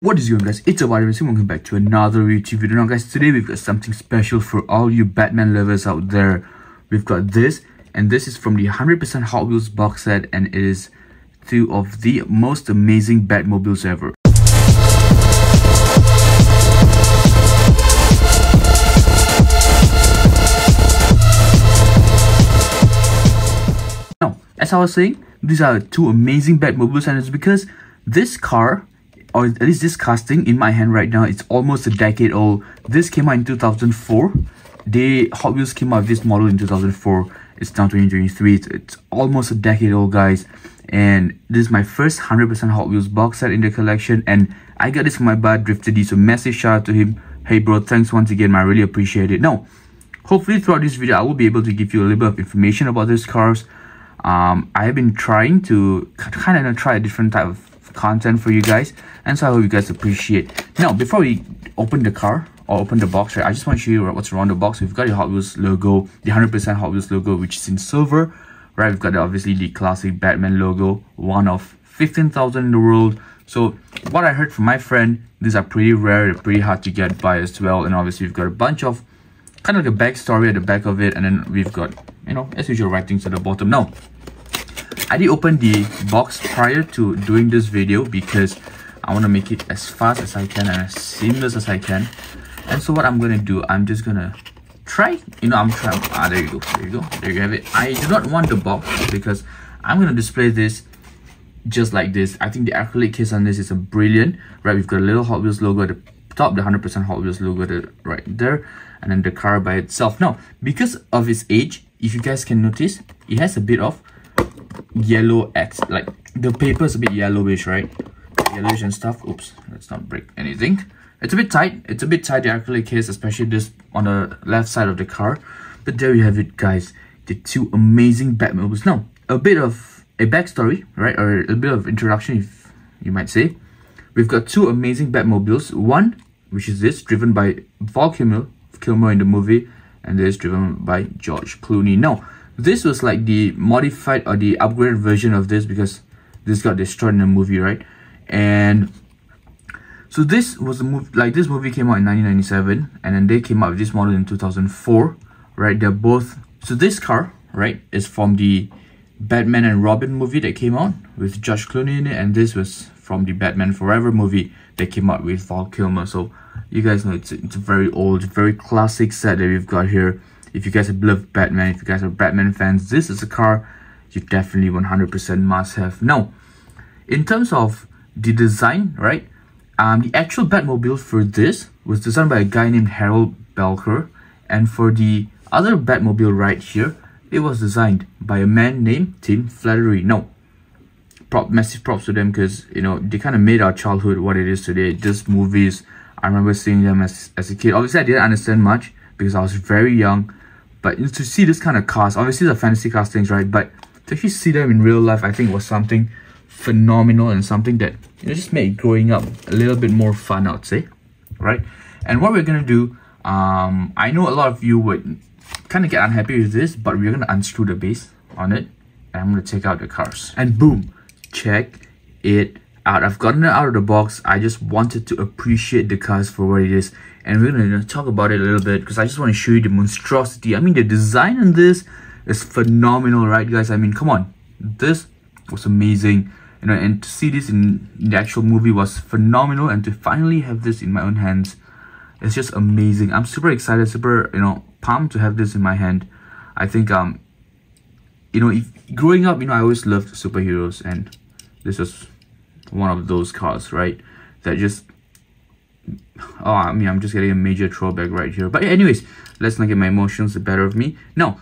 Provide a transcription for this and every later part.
What is going on, guys? It's RdnRacing. Welcome back to another YouTube video. Now guys, today we've got something special for all you Batman lovers out there. We've got this, and this is from the 100% Hot Wheels box set, and it is two of the most amazing Batmobiles ever. Now, as I was saying, these are two amazing Batmobiles, and it's because this car, or at least this casting in my hand right now, it's almost a decade old. This came out in 2004. Hot Wheels came out with this model in 2004. It's now 2023. It's almost a decade old, guys. And this is my first 100% Hot Wheels box set in the collection. And I got this from my bud, Drifted D. So massive shout out to him. Hey bro, thanks once again, man. I really appreciate it. Now, hopefully throughout this video, I will be able to give you a little bit of information about these cars. I have been trying to kind of try a different type of content for you guys, and so I hope you guys appreciate. Now, before we open the car or open the box, right, I just want to show you what's around the box. We've got the Hot Wheels logo, the 100% Hot Wheels logo, which is in silver, right? We've got obviously the classic Batman logo, one of 15,000 in the world. So what I heard from my friend, these are pretty rare, they're pretty hard to get by as well. And obviously we've got a bunch of kind of like a backstory at the back of it, and then we've got, you know, as usual, writings at the bottom. Now, I did open the box prior to doing this video because I want to make it as fast as I can and as seamless as I can. And so what I'm going to do, I'm just going to try, there you go, there you have it. I do not want the box because I'm going to display this just like this. I think the acrylic case on this is a brilliant, right? We've got a little Hot Wheels logo at the top, the 100% Hot Wheels logo right there, and then the car by itself. Now, because of its age, if you guys can notice, it has a bit of yellow X, like the paper is a bit yellowish, right? Yellowish and stuff. Oops, let's not break anything. It's a bit tight, the acrylic case, especially this on the left side of the car. But there you have it, guys, the two amazing Batmobiles. Now, a bit of a backstory, right, or a bit of introduction, if you might say. We've got two amazing Batmobiles, one which is this, driven by Val Kilmer in the movie, and this driven by George Clooney. Now, this was like the modified or the upgraded version of this because this got destroyed in the movie, right? And so this was a movie, like this movie came out in 1997, and then they came out with this model in 2004, right? They're both, so this car, right, is from the Batman and Robin movie that came out with George Clooney in it, and this was from the Batman Forever movie that came out with Val Kilmer. So you guys know it's a very old, very classic set that we've got here. If you guys have loved Batman, if you guys are Batman fans, this is a car you definitely 100% must have. Now, in terms of the design, right, the actual Batmobile for this was designed by a guy named Harold Belker, and for the other Batmobile right here, it was designed by a man named Tim Flattery. Now, massive props to them because, you know, they kind of made our childhood what it is today. These movies, I remember seeing them as a kid. Obviously, I didn't understand much because I was very young. But to see this kind of cast, obviously the fantasy castings, right? But to actually see them in real life, I think was something phenomenal and something that, you know, just made growing up a little bit more fun, I'd say, right? And what we're gonna do, I know a lot of you would kind of get unhappy with this, but we're gonna unscrew the base on it, and I'm gonna take out the cars. And boom, check it out. I've gotten it out of the box. I just wanted to appreciate the cars for what it is. And we're going to talk about it a little bit because I just want to show you the monstrosity. I mean, the design on this is phenomenal, right, guys? I mean, come on. This was amazing. You know, and to see this in the actual movie was phenomenal. And to finally have this in my own hands, it's just amazing. I'm super excited, super, you know, pumped to have this in my hand. I think, you know, growing up, you know, I always loved superheroes. And this was one of those cars, right? That just... Oh, I mean, I'm just getting a major throwback right here. But anyways, let's not get my emotions the better of me. Now,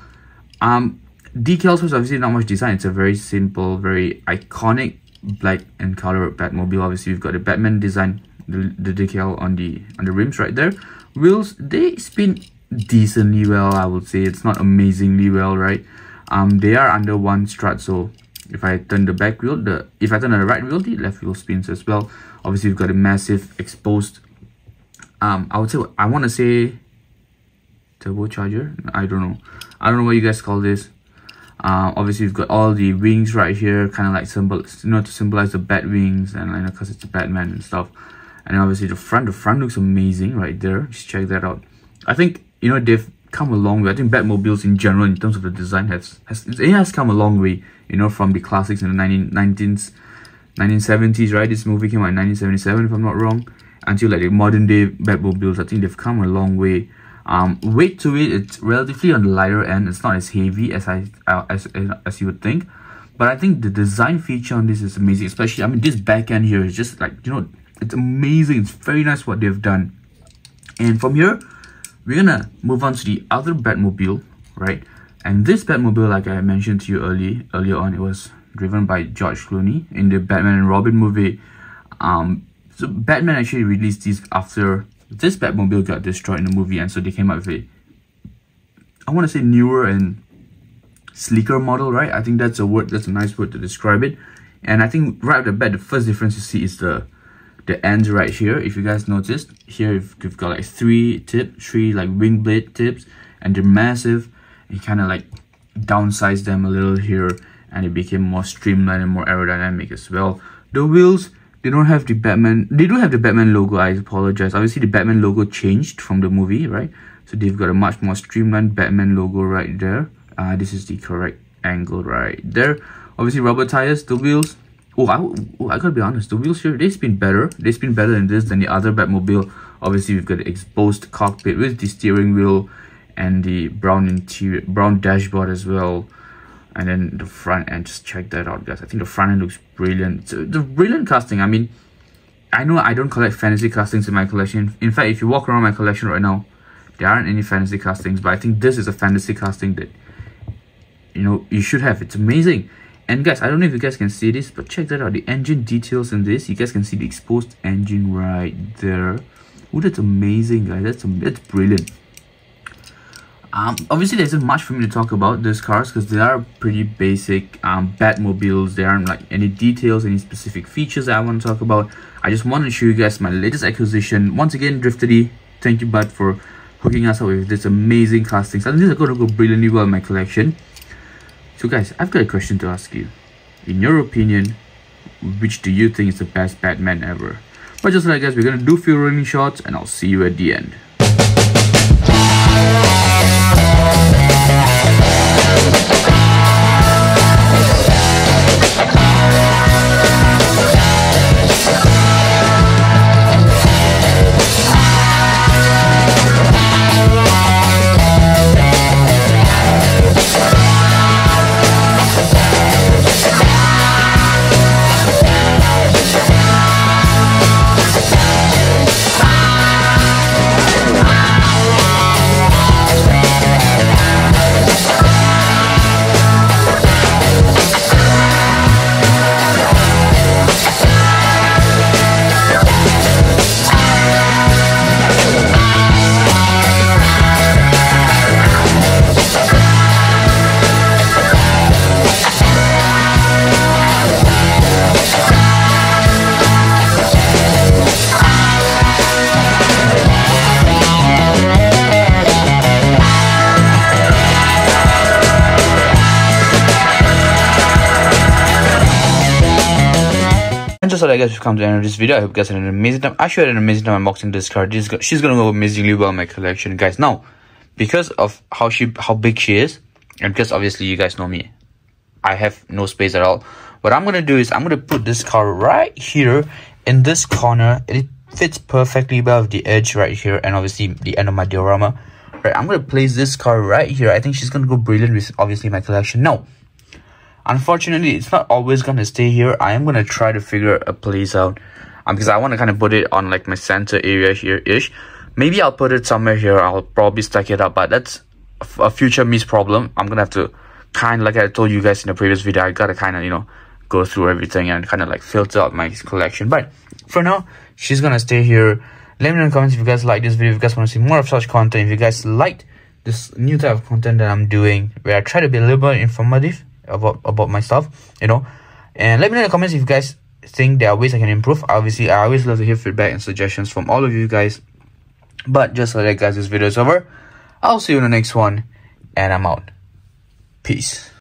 decals was obviously not much design. It's a very simple, very iconic black and color Batmobile. Obviously, we've got the Batman design, the decal on the rims right there. Wheels, they spin decently well, I would say. It's not amazingly well, right? They are under one strut, so if I turn the back wheel, if I turn the right wheel, the left wheel spins as well. Obviously, we've got a massive exposed, I would say, I want to say turbocharger. I don't know what you guys call this. Obviously, we've got all the wings right here, kind of like to symbolize the bat wings, and because it's a Batman and stuff. And obviously the front looks amazing right there. Just check that out. I think, you know, they've come a long way. I think Batmobiles in general, in terms of the design, has come a long way, you know, from the classics in the 1970s, right? This movie came out in 1977, if I'm not wrong, until like the modern day Batmobiles. I think they've come a long way. Weight to it, it's relatively on the lighter end. It's not as heavy as as you would think, but I think the design feature on this is amazing. Especially, I mean, this back end here is just like, you know, it's amazing. It's very nice what they've done. And from here, we're gonna move on to the other Batmobile, right? And this Batmobile, like I mentioned to you earlier on, it was driven by George Clooney in the Batman and Robin movie. So Batman actually released these after this Batmobile got destroyed in the movie, and so they came up with I want to say newer and sleeker model, right? I think that's a nice word to describe it. And I think right off the bat, the first difference you see is the ends right here. If you guys noticed, here you've got like three like wing blade tips, and they're massive. You kind of like downsize them a little here, and it became more streamlined and more aerodynamic as well. The wheels, they don't have the Batman. They do have the Batman logo. I apologize. Obviously, the Batman logo changed from the movie, right? So they've got a much more streamlined Batman logo right there. This is the correct angle right there. Obviously, rubber tires. The wheels. I gotta be honest. The wheels here, they spin better. They spin better in this than the other Batmobile. Obviously, we've got the exposed cockpit with the steering wheel and the brown dashboard as well. And then the front end, just check that out, guys. I think the front end looks brilliant. The brilliant casting. I mean, I know I don't collect fantasy castings in my collection. In fact, if you walk around my collection right now, there aren't any fantasy castings. But I think this is a fantasy casting that, you know, you should have. It's amazing. And guys, I don't know if you guys can see this, but check that out. The engine details in this, you guys can see the exposed engine right there. Oh, that's amazing, guys. That's brilliant. Obviously, there isn't much for me to talk about these cars because they are pretty basic Batmobiles. There aren't like any details, any specific features that I want to talk about. I just wanted to show you guys my latest acquisition. Once again, Drifterdy, thank you, bud, for hooking us up with this amazing castings. I think these are going to go brilliantly well in my collection. So guys, I've got a question to ask you. In your opinion, which do you think is the best Batman ever? But just like guys, we're going to do a few rolling shots and I'll see you at the end. And just so I guess we've come to the end of this video. I hope you guys had an amazing time. I sure had an amazing time unboxing this card. She's gonna go amazingly well in my collection, guys. Now, because of how big she is, and because obviously you guys know me, I have no space at all. What I'm gonna do is I'm gonna put this card right here in this corner. It fits perfectly well with the edge right here, and obviously the end of my diorama. Right, I'm gonna place this card right here. I think she's gonna go brilliant with obviously my collection. Now, unfortunately, it's not always gonna stay here. I am gonna try to figure a place out because I want to kind of put it on like my center area here-ish. Maybe I'll put it somewhere here. I'll probably stack it up, but that's a future me's problem. I'm gonna have to kind of, like I told you guys in the previous video, I gotta kind of, you know, go through everything and kind of like filter out my collection. But for now, she's gonna stay here. Let me know in the comments if you guys like this video, if you guys want to see more of such content, if you guys liked this new type of content that I'm doing, where I try to be a little bit informative about my stuff, you know. And let me know in the comments if you guys think there are ways I can improve. Obviously, I always love to hear feedback and suggestions from all of you guys. But just like that, guys, this video is over. I'll see you in the next one, and I'm out. Peace.